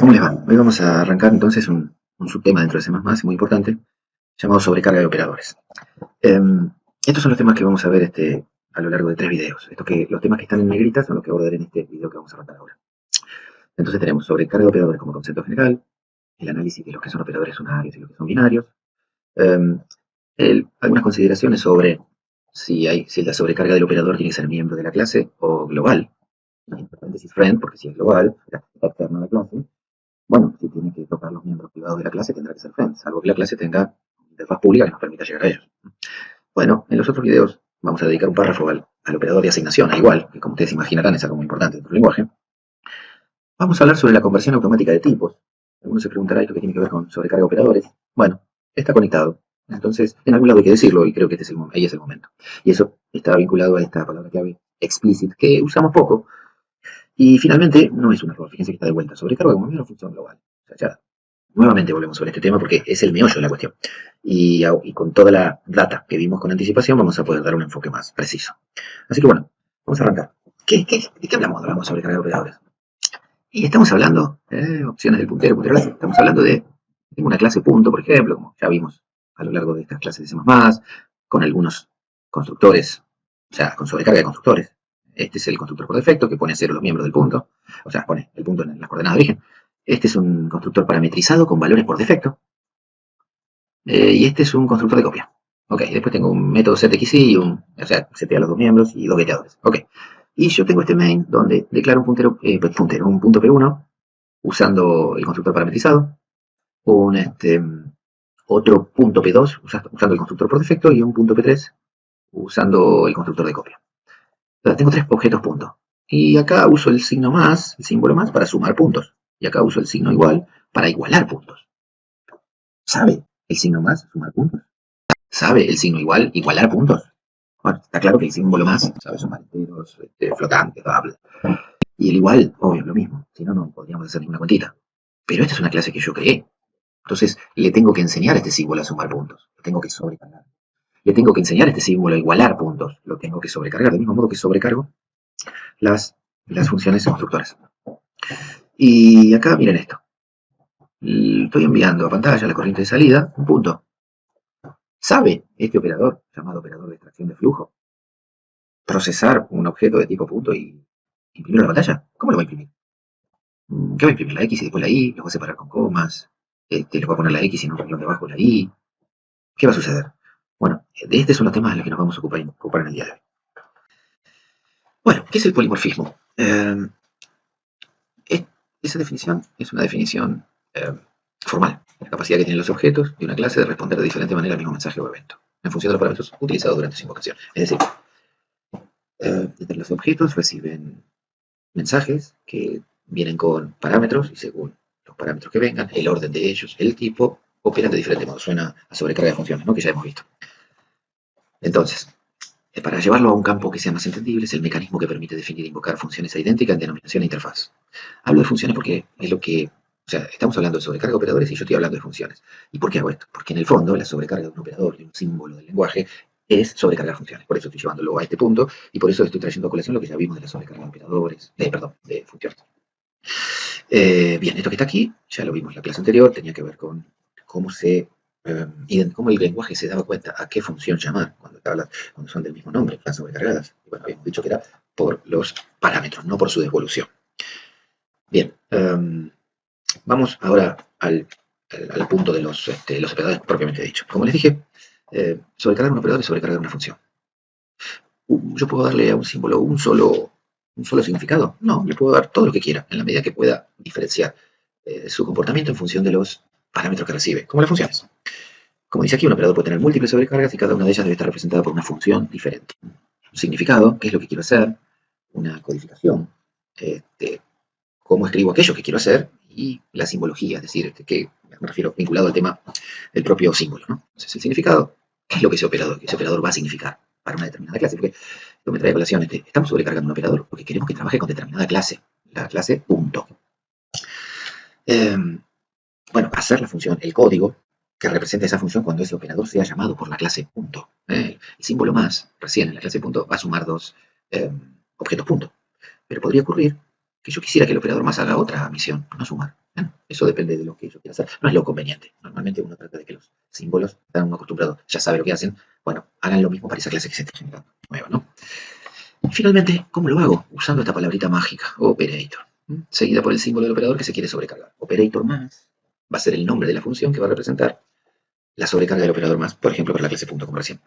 ¿Cómo les va? Hoy vamos a arrancar entonces un subtema dentro de C++, muy importante, llamado sobrecarga de operadores. Estos son los temas que vamos a ver a lo largo de 3 videos. Los temas que están en negrita son los que abordaré en este video que vamos a arrancar ahora. Entonces tenemos sobrecarga de operadores como concepto general, el análisis de los que son operadores unarios y los que son binarios, em, algunas consideraciones sobre si la sobrecarga del operador tiene que ser miembro de la clase o global, entre paréntesis friend, porque si es global, está externo a la clase. Bueno, si tiene que tocar los miembros privados de la clase, tendrá que ser friend, salvo que la clase tenga interfaz pública que nos permita llegar a ellos. Bueno, en los otros videos vamos a dedicar un párrafo al operador de asignación, al igual, que como ustedes imaginarán es algo muy importante dentro del lenguaje. Vamos a hablar sobre la conversión automática de tipos. Algunos se preguntarán esto que tiene que ver con sobrecarga de operadores. Bueno, está conectado. Entonces, en algún lado hay que decirlo y creo que ahí es el momento. Y eso está vinculado a esta palabra clave explicit, que usamos poco. Y finalmente, no es un error, fíjense que está de vuelta. Sobrecarga como una función global. O sea, ya nuevamente volvemos sobre este tema porque es el meollo de la cuestión. Y con toda la data que vimos con anticipación vamos a poder dar un enfoque más preciso. Así que bueno, vamos a arrancar. ¿De qué hablamos? Hablamos sobre carga de operadores. Y estamos hablando, opciones del puntero, clase. Estamos hablando de una clase punto, por ejemplo, como ya vimos a lo largo de estas clases de C++, con algunos constructores, o sea, con sobrecarga de constructores. Este es el constructor por defecto que pone a cero los miembros del punto, o sea, pone el punto en las coordenadas de origen. Este es un constructor parametrizado con valores por defecto. Y este es un constructor de copia. Ok, después tengo un método setXY, o sea, setea los dos miembros y dos geteadores. Ok. Y yo tengo este main donde declaro un un punto P1 usando el constructor parametrizado, otro punto P2 usando el constructor por defecto y un punto P3 usando el constructor de copia. Entonces, tengo 3 objetos punto. Y acá uso el signo más, el símbolo más, para sumar puntos. Y acá uso el signo igual para igualar puntos. ¿Sabe el signo más sumar puntos? ¿Sabe el signo igual igualar puntos? Bueno, está claro que el símbolo más sabe sumar enteros, flotantes, bla, bla. Y el igual, obvio, lo mismo. Si no, no podríamos hacer ninguna cuentita. Pero esta es una clase que yo creé. Entonces, le tengo que enseñar a este símbolo a sumar puntos. Lo tengo que sobrecargar. Le tengo que enseñar a este símbolo a igualar puntos. Lo tengo que sobrecargar. Del mismo modo que sobrecargo las funciones constructoras. Y acá, miren esto. Estoy enviando a pantalla la corriente de salida, un punto. ¿Sabe este operador, llamado operador de extracción de flujo, procesar un objeto de tipo punto y imprimirlo a la pantalla? ¿Cómo lo va a imprimir? ¿Qué va a imprimir? La X y después la Y, lo va a separar con comas, le va a poner la X y en un renglón debajo la Y. ¿Qué va a suceder? Bueno, de estos son los temas de los que nos vamos a ocupar en el día de hoy. Bueno, ¿qué es el polimorfismo? Esa definición es una definición formal, la capacidad que tienen los objetos de una clase de responder de diferente manera al mismo mensaje o evento, en función de los parámetros utilizados durante su invocación. Es decir, entre los objetos reciben mensajes que vienen con parámetros y según los parámetros que vengan, el orden de ellos, el tipo, operan de diferente modo. Suena a sobrecarga de funciones, ¿no? Que ya hemos visto. Entonces, para llevarlo a un campo que sea más entendible, es el mecanismo que permite definir e invocar funciones idénticas en denominación e interfaz. Hablo de funciones porque es lo que... O sea, estamos hablando de sobrecarga de operadores y yo estoy hablando de funciones. ¿Y por qué hago esto? Porque en el fondo la sobrecarga de un operador, de un símbolo del lenguaje, es sobrecargar funciones. Por eso estoy llevándolo a este punto y por eso estoy trayendo a colación lo que ya vimos de la sobrecarga de operadores, de funciones. Bien, esto que está aquí, ya lo vimos en la clase anterior, tenía que ver con cómo cómo el lenguaje se daba cuenta a qué función llamar cuando son del mismo nombre, están sobrecargadas. Y bueno, habíamos dicho que era por los parámetros, no por su devolución. Bien, vamos ahora al punto de los operadores propiamente dicho. Como les dije, sobrecargar un operador es sobrecargar una función. ¿Yo puedo darle a un símbolo un solo significado? No, le puedo dar todo lo que quiera, en la medida que pueda diferenciar su comportamiento en función de los parámetros que recibe, como las funciones. Como dice aquí, un operador puede tener múltiples sobrecargas y cada una de ellas debe estar representada por una función diferente. Un significado, qué es lo que quiero hacer, una codificación, cómo escribo aquello que quiero hacer, y la simbología, es decir, que me refiero vinculado al tema del propio símbolo, ¿no? Entonces, el significado, ¿qué es lo que ese operador va a significar para una determinada clase? Porque esto me trae a colación, estamos sobrecargando un operador porque queremos que trabaje con determinada clase, la clase punto. Bueno, hacer la función, el código que representa esa función cuando ese operador sea llamado por la clase punto. El símbolo más, recién en la clase punto, va a sumar dos objetos punto. Pero podría ocurrir que yo quisiera que el operador más haga otra misión, no sumar. Bueno, eso depende de lo que yo quiera hacer. No es lo conveniente. Normalmente uno trata de que los símbolos, están uno acostumbrado, ya sabe lo que hacen. Bueno, hagan lo mismo para esa clase que se está generando nueva, ¿no? Y finalmente, ¿cómo lo hago? Usando esta palabrita mágica, operator, seguida por el símbolo del operador que se quiere sobrecargar. Operator más va a ser el nombre de la función que va a representar la sobrecarga del operador más, por ejemplo, para la clase punto, como recién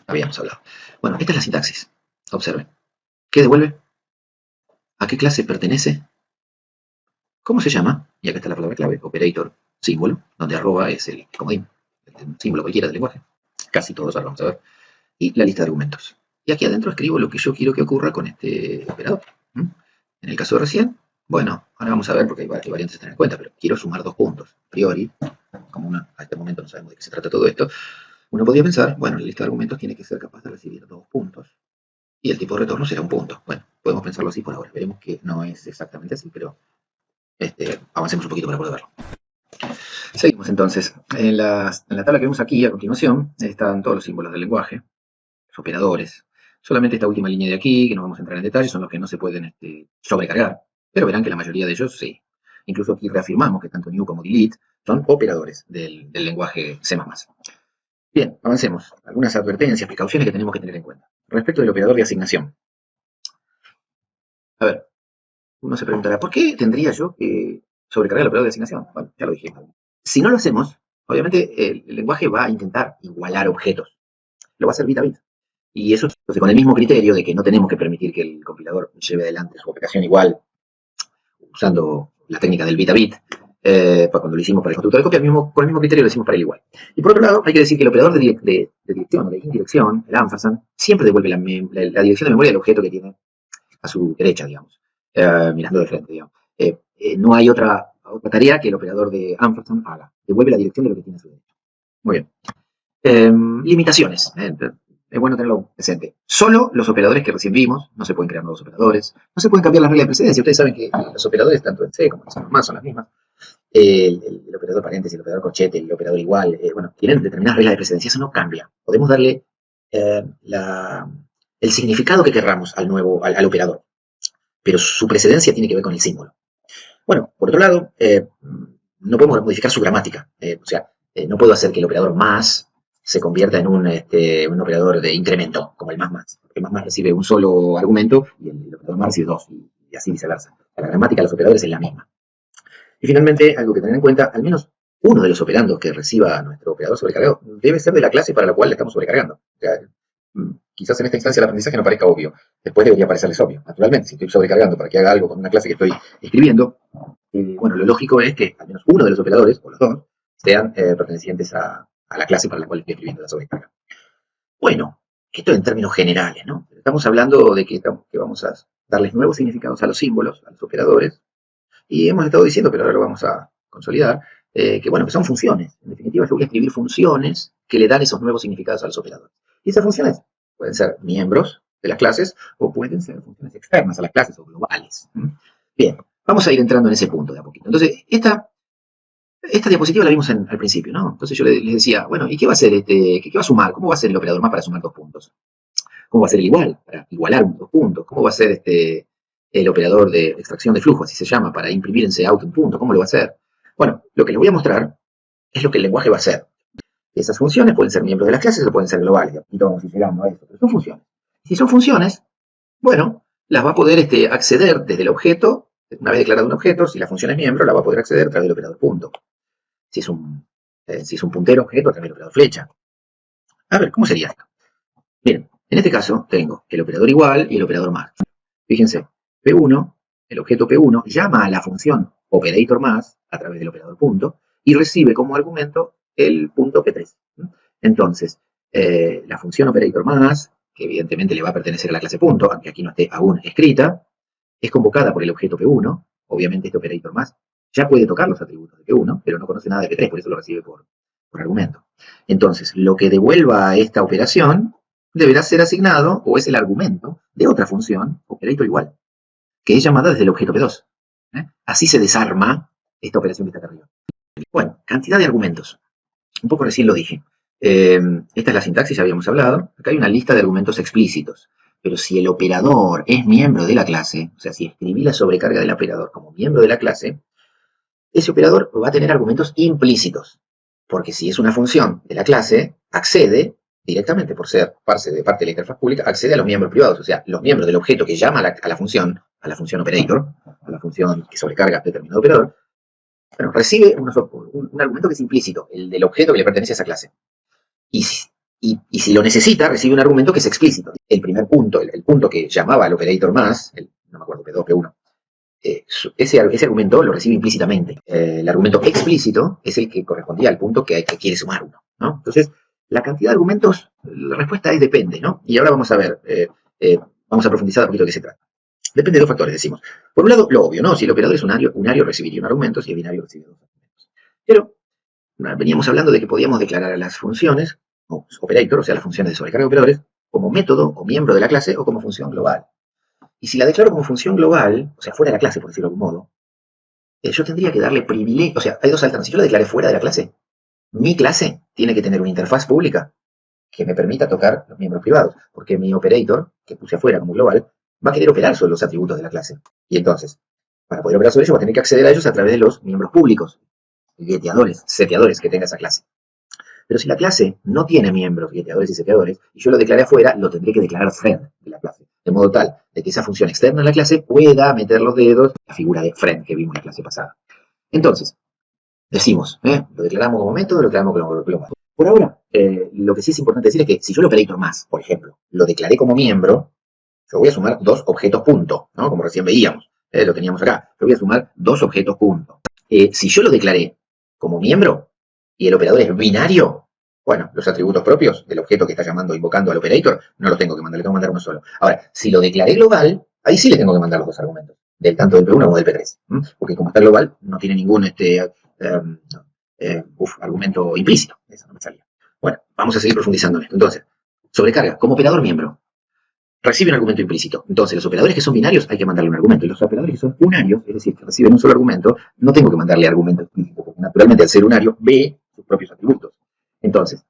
habíamos hablado. Bueno, esta es la sintaxis. Observen. ¿Qué devuelve? ¿A qué clase pertenece? ¿Cómo se llama? Y acá está la palabra clave, operator, símbolo, donde arroba es el comodín, el símbolo cualquiera del lenguaje. Casi todos, ahora vamos a ver. Y la lista de argumentos. Y aquí adentro escribo lo que yo quiero que ocurra con este operador. En el caso de recién, bueno, ahora vamos a ver porque hay variantes a tener en cuenta, pero quiero sumar 2 puntos. A priori, como a este momento no sabemos de qué se trata todo esto, uno podría pensar, bueno, la lista de argumentos tiene que ser capaz de recibir 2 puntos. Y el tipo de retorno será un punto. Bueno, podemos pensarlo así por ahora. Veremos que no es exactamente así, pero avancemos un poquito para poder verlo. Seguimos entonces. En la tabla que vemos aquí a continuación están todos los símbolos del lenguaje, los operadores. Solamente esta última línea de aquí, que no vamos a entrar en detalle, son los que no se pueden sobrecargar. Pero verán que la mayoría de ellos sí. Incluso aquí reafirmamos que tanto new como delete son operadores del lenguaje C++. Bien, avancemos. Algunas advertencias, precauciones que tenemos que tener en cuenta. Respecto del operador de asignación. A ver, uno se preguntará, ¿por qué tendría yo que sobrecargar el operador de asignación? Bueno, ya lo dije. Si no lo hacemos, obviamente el lenguaje va a intentar igualar objetos. Lo va a hacer bit a bit. Y eso entonces, con el mismo criterio de que no tenemos que permitir que el compilador lleve adelante su operación igual, usando la técnica del bit a bit, cuando lo hicimos para el constructor de copia, con el mismo criterio lo hicimos para el igual. Y por otro lado, hay que decir que el operador de dirección o de indirección, el ampersand, siempre devuelve la dirección de memoria del objeto que tiene a su derecha, digamos, mirando de frente, digamos. No hay otra tarea que el operador de ampersand haga. Devuelve la dirección de lo que tiene a su derecha. Muy bien. Limitaciones. Es bueno tenerlo presente. Solo los operadores que recién vimos, no se pueden crear nuevos operadores, no se pueden cambiar las reglas de precedencia. Ustedes saben que los operadores, tanto en C como en C++, son las mismas. El operador paréntesis, el operador corchete, el operador igual, bueno, tienen determinadas reglas de precedencia, eso no cambia. Podemos darle el significado que querramos al operador, pero su precedencia tiene que ver con el símbolo. Bueno, por otro lado, no podemos modificar su gramática, o sea, no puedo hacer que el operador más se convierta en un operador de incremento, como el más. El más recibe un solo argumento y el operador más recibe 2, y así viceversa. La gramática de los operadores es la misma. Y finalmente, algo que tener en cuenta, al menos uno de los operandos que reciba nuestro operador sobrecargado debe ser de la clase para la cual le estamos sobrecargando. O sea, quizás en esta instancia el aprendizaje no parezca obvio. Después debería parecerles obvio. Naturalmente, si estoy sobrecargando para que haga algo con una clase que estoy escribiendo, bueno, lo lógico es que al menos uno de los operadores, o los dos, sean pertenecientes a la clase para la cual estoy escribiendo la sobrecarga. Bueno, esto en términos generales, ¿no? Estamos hablando de que vamos a darles nuevos significados a los símbolos, a los operadores, y hemos estado diciendo, pero ahora lo vamos a consolidar, que bueno, que son funciones. En definitiva, yo voy a escribir funciones que le dan esos nuevos significados a los operadores. Y esas funciones pueden ser miembros de las clases o pueden ser funciones externas a las clases o globales. Bien, vamos a ir entrando en ese punto de a poquito. Entonces, esta diapositiva la vimos al principio, ¿no? Entonces yo les decía, bueno, ¿y qué va a hacer qué va a sumar? ¿Cómo va a ser el operador más para sumar 2 puntos? ¿Cómo va a ser el igual para igualar 2 puntos? ¿Cómo va a ser el operador de extracción de flujo, así se llama, para imprimir en Cout un punto? ¿Cómo lo va a hacer? Bueno, lo que les voy a mostrar es lo que el lenguaje va a hacer. Esas funciones pueden ser miembros de las clases o pueden ser globales. Y vamos a ir llegando a esto, pero son funciones. Si son funciones, bueno, las va a poder acceder desde el objeto. Una vez declarado un objeto, si la función es miembro, la va a poder acceder a través del operador punto. Si es un puntero objeto, a través del operador flecha. A ver, ¿cómo sería esto? Bien, en este caso tengo el operador igual y el operador más. Fíjense, P1, el objeto P1, llama a la función operator más a través del operador punto y recibe como argumento el punto P3. Entonces, la función operator más, que evidentemente le va a pertenecer a la clase punto, aunque aquí no esté aún escrita, es convocada por el objeto P1. Obviamente este operator más ya puede tocar los atributos de P1, pero no conoce nada de P3, por eso lo recibe por argumento. Entonces, lo que devuelva esta operación deberá ser asignado, o es el argumento, de otra función, operator igual, que es llamada desde el objeto P2. Así se desarma esta operación que está acá arriba. Bueno, cantidad de argumentos. Un poco recién lo dije. Esta es la sintaxis, ya habíamos hablado. Acá hay una lista de argumentos explícitos. Pero si el operador es miembro de la clase, o sea, si escribí la sobrecarga del operador como miembro de la clase, ese operador va a tener argumentos implícitos, porque si es una función de la clase, accede directamente, por ser parte de la interfaz pública, accede a los miembros privados, o sea, los miembros del objeto que llama a la función operator, a la función que sobrecarga determinado operador, bueno, recibe un argumento que es implícito, el del objeto que le pertenece a esa clase. Y si lo necesita, recibe un argumento que es explícito. El primer punto, el punto que llamaba al operator más, no me acuerdo, P2, P1, ese argumento lo recibe implícitamente. El argumento explícito es el que correspondía al punto que quiere sumar uno, ¿no? Entonces, la cantidad de argumentos, la respuesta es depende, ¿no? Y ahora vamos a ver, vamos a profundizar un poquito de qué se trata. Depende de dos factores, decimos. Por un lado, lo obvio, ¿no? Si el operador es unario recibiría un argumento, si es binario recibe dos argumentos. Pero veníamos hablando de que podíamos declarar a las funciones, o operator, o sea, las funciones de sobrecarga de operadores, como método o miembro de la clase o como función global. Y si la declaro como función global, o sea, fuera de la clase, por decirlo de algún modo, yo tendría que darle privilegio, o sea, hay dos alternativas. Si yo la declaré fuera de la clase, mi clase tiene que tener una interfaz pública que me permita tocar los miembros privados, porque mi operator, que puse afuera como global, va a querer operar sobre los atributos de la clase. Y entonces, para poder operar sobre ellos, va a tener que acceder a ellos a través de los miembros públicos, seteadores que tenga esa clase. Pero si la clase no tiene miembros, geteadores y seteadores, y yo lo declaré afuera, lo tendré que declarar friend de la clase. De modo tal de que esa función externa de la clase pueda meter los dedos en la figura de friend que vimos en la clase pasada. Entonces, decimos, lo declaramos como método, lo declaramos como global. Por ahora, lo que sí es importante decir es que si yo el operator más, por ejemplo, lo declaré como miembro, yo voy a sumar dos objetos punto, ¿no? Como recién veíamos, lo teníamos acá. Yo voy a sumar dos objetos punto. Si yo lo declaré como miembro y el operador es binario, bueno, los atributos propios del objeto que está llamando, invocando al operator, no los tengo que mandar, le tengo que mandar uno solo. Ahora, si lo declaré global, ahí sí le tengo que mandar los dos argumentos, tanto del P1 como del P3. Porque como está global, no tiene ningún argumento implícito. Eso no me salía. Bueno, vamos a seguir profundizando en esto. Entonces, sobrecarga, como operador miembro, recibe un argumento implícito. Entonces, los operadores que son binarios hay que mandarle un argumento. Y los operadores que son unarios, es decir, que reciben un solo argumento, no tengo que mandarle argumento explícito, porque naturalmente al ser unario ve sus propios atributos. Entonces,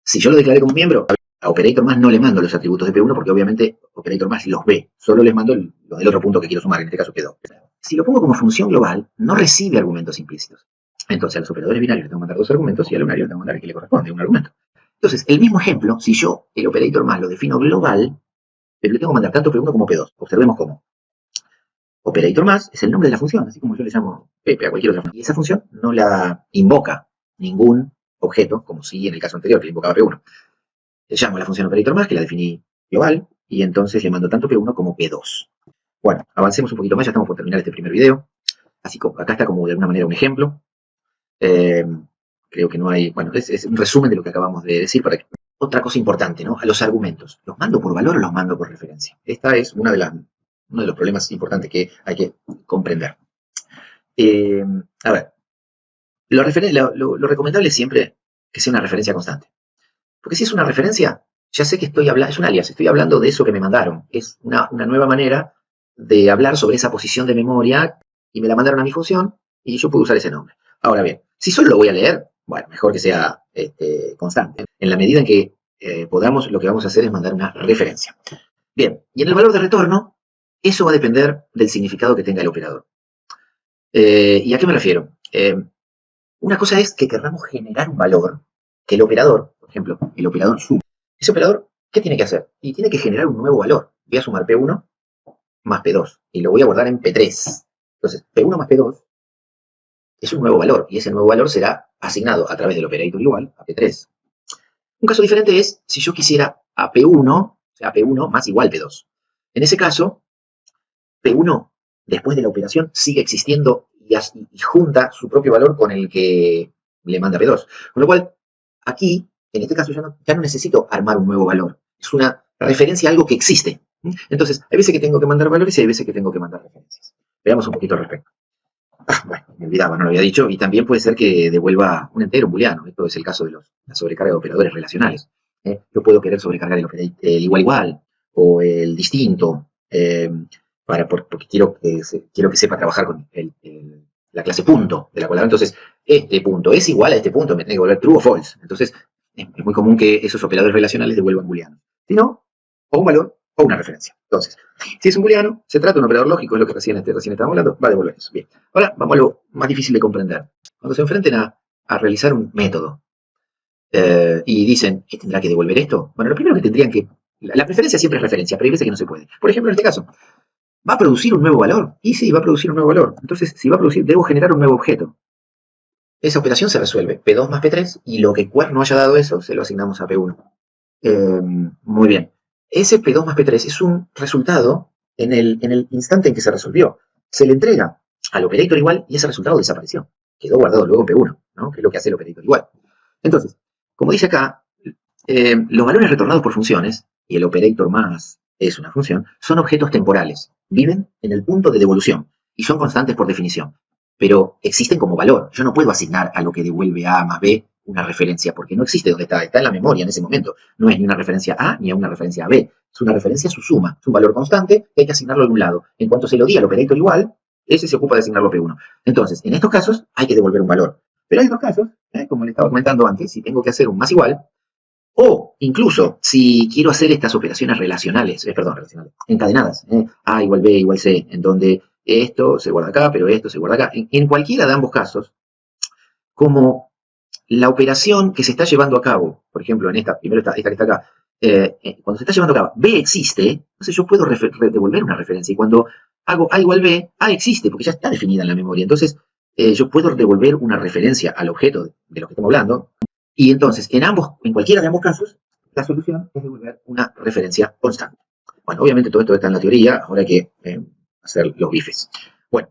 si yo lo declaré como miembro, a operator más no le mando los atributos de P1 porque obviamente operator más los ve. Solo les mando los del otro punto que quiero sumar, en este caso P2. Si lo pongo como función global, no recibe argumentos implícitos. Entonces, a los operadores binarios les tengo que mandar dos argumentos y al unario les tengo que mandar el que le corresponde, un argumento. Entonces, el mismo ejemplo, si yo el operator más lo defino global, pero le tengo que mandar tanto P1 como P2. Observemos cómo. Operator más es el nombre de la función, así como yo le llamo Pepe a cualquier otra función. Y esa función no la invoca ningún objeto, como si en el caso anterior que le invocaba P1. Le llamo a la función operator más, que la definí global, y entonces le mando tanto P1 como P2. Bueno, avancemos un poquito más, ya estamos por terminar este primer video. Así que acá está como de alguna manera un ejemplo. Creo que no hay, bueno, es un resumen de lo que acabamos de decir para que... Otra cosa importante, ¿no? A los argumentos. ¿Los mando por valor o los mando por referencia? Esta es uno de los problemas importantes que hay que comprender. A ver, lo recomendable es siempre que sea una referencia constante. Porque si es una referencia, ya sé que estoy hablando, es un alias, estoy hablando de eso que me mandaron. Es una nueva manera de hablar sobre esa posición de memoria y me la mandaron a mi función y yo puedo usar ese nombre. Ahora bien, si solo lo voy a leer, bueno, mejor que sea constante. En la medida en que podamos, lo que vamos a hacer es mandar una referencia. Bien, y en el valor de retorno, eso va a depender del significado que tenga el operador. ¿Y a qué me refiero? Una cosa es que querramos generar un valor que el operador, por ejemplo, el operador suma. Ese operador, ¿qué tiene que hacer? Y tiene que generar un nuevo valor. Voy a sumar P1 más P2 y lo voy a guardar en P3. Entonces, P1 más P2 es un nuevo valor y ese nuevo valor será asignado a través del operator igual a P3. Un caso diferente es si yo quisiera a P1, o sea, P1 más igual P2. En ese caso, P1, después de la operación, sigue existiendo y junta su propio valor con el que le manda P2. Con lo cual, aquí, en este caso, ya no necesito armar un nuevo valor. Es una referencia a algo que existe. Entonces, hay veces que tengo que mandar valores y hay veces que tengo que mandar referencias. Veamos un poquito al respecto. Bueno, me olvidaba, no lo había dicho. Y también puede ser que devuelva un entero, un booleano. Esto es el caso de la sobrecarga de operadores relacionales. Yo puedo querer sobrecargar el igual o el distinto, porque quiero que sepa trabajar con la clase punto de la cual entonces este punto es igual a este punto, me tiene que volver true o false. Entonces es muy común que esos operadores relacionales devuelvan booleanos. Si no, o un valor o una referencia. Entonces, si es un booleano, se trata de un operador lógico, es lo que recién estábamos hablando, va a devolver eso. Bien. Ahora vamos a lo más difícil de comprender. Cuando se enfrenten a realizar un método y dicen que tendrá que devolver esto, bueno, lo primero que tendrían que... La preferencia siempre es referencia, pero hay veces que no se puede. Por ejemplo, en este caso, ¿va a producir un nuevo valor? Y sí, va a producir un nuevo valor. Entonces, si va a producir, debo generar un nuevo objeto. Esa operación se resuelve, P2 más P3, y lo que Quer no haya dado eso, se lo asignamos a P1. Muy bien. Ese P2 más P3 es un resultado en el instante en que se resolvió. Se le entrega al operator igual y ese resultado desapareció. Quedó guardado luego en P1, ¿no? Que es lo que hace el operator igual. Entonces, como dice acá, los valores retornados por funciones, y el operator más es una función, son objetos temporales. Viven en el punto de devolución y son constantes por definición. Pero existen como valor. Yo no puedo asignar a lo que devuelve A más B una referencia, porque no existe donde está en la memoria en ese momento. No es ni una referencia a ni a una referencia a B. Es una referencia a su suma. Es un valor constante que hay que asignarlo a algún lado. En cuanto se lo diga al operator igual, ese se ocupa de asignarlo a P1. Entonces, en estos casos hay que devolver un valor. Pero hay otros casos, como le estaba comentando antes, si tengo que hacer un más igual, o incluso si quiero hacer estas operaciones relacionales, encadenadas, A igual B igual C, en donde esto se guarda acá, pero esto se guarda acá. En cualquiera de ambos casos, como la operación que se está llevando a cabo, por ejemplo, en esta, primero esta que está acá, cuando se está llevando a cabo, B existe, entonces yo puedo devolver una referencia. Y cuando hago A igual B, A existe, porque ya está definida en la memoria. Entonces, yo puedo devolver una referencia al objeto de lo que estamos hablando. Y entonces, en cualquiera de ambos casos, la solución es devolver una referencia constante. Bueno, obviamente todo esto está en la teoría, ahora hay que hacer los bifes. Bueno.